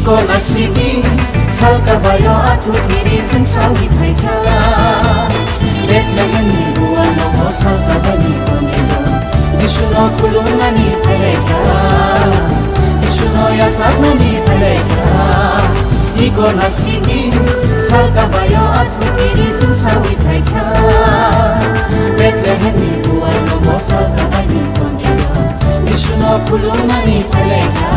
Nasibing salkabayo at hukirizin sa witayka Bethlehem ni buwan mo salkabani konilo Jishuno kulungan ni paleka Jishuno yasagna ni paleka Iko nasibing salkabayo at hukirizin sa witayka Bethlehem ni buwan mo salkabani konilo Jishuno kulungan ni paleka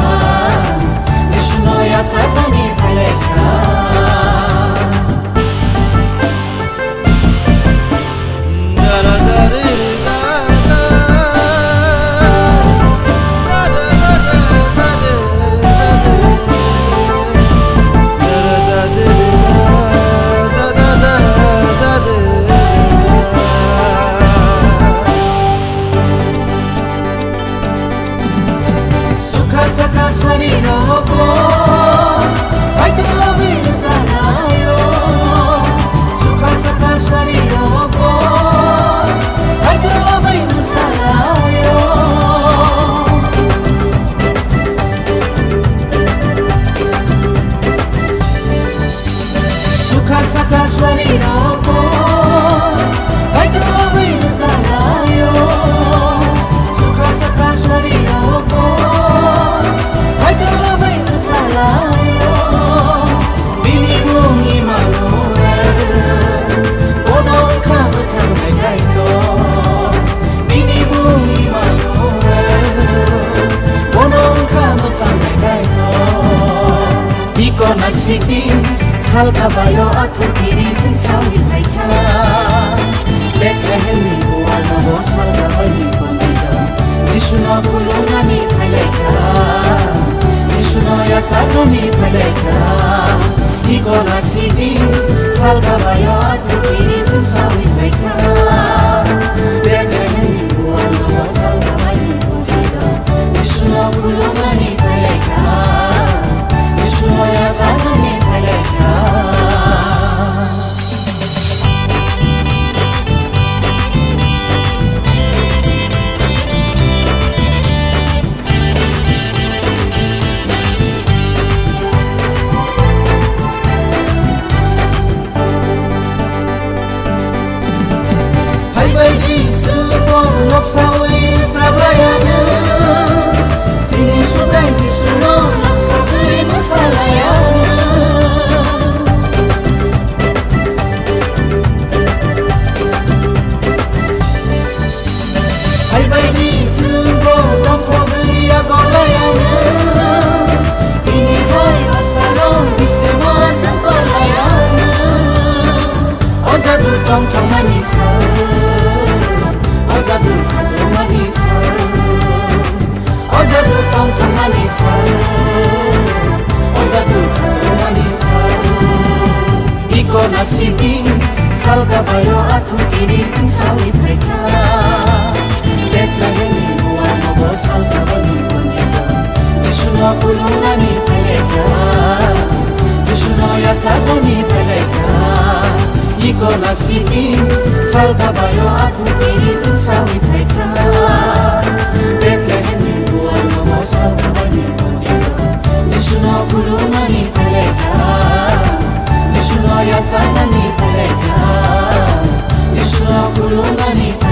Jishuno yasagna ni paleka Nasibing salkabayo at hukirizin sa witayka Bethlehem ni buwan mo salkabayo konilo Jishuno kulungan ni paleka Jishuno yasagna ni paleka Iko nasibing salkabayo at hukirizin sa witayka Bethlehem ni buwan mo salkabayo konilo Jishuno kulungan ni paleka Jishuno yasagna ni paleka Haybaydi sılpon lopsawi sabayana Sini suday Jishuno lopsawi masalayana Haybaydi sılpon lopsawi agolayana Ini hay asalon bisema sangkolayana Ozadu tong manisa Ozadu kado manisa Ozadu tong manisa Ozadu kado manisa Iko nasibing salkabayo at hukirizin sa witayka Bethlehem ni buwan mo salkabayo konilo Jishuno kulungan ni paleka Jishuno yasagna ni paleka Iko nasibing salkabayo at hukirizin sa witayka Bethlehem ni buwan mo salkabayo konilo Jishuno kulungan ni paleka Jishuno yasagna ni paleka Jishuno kulungan ni paleka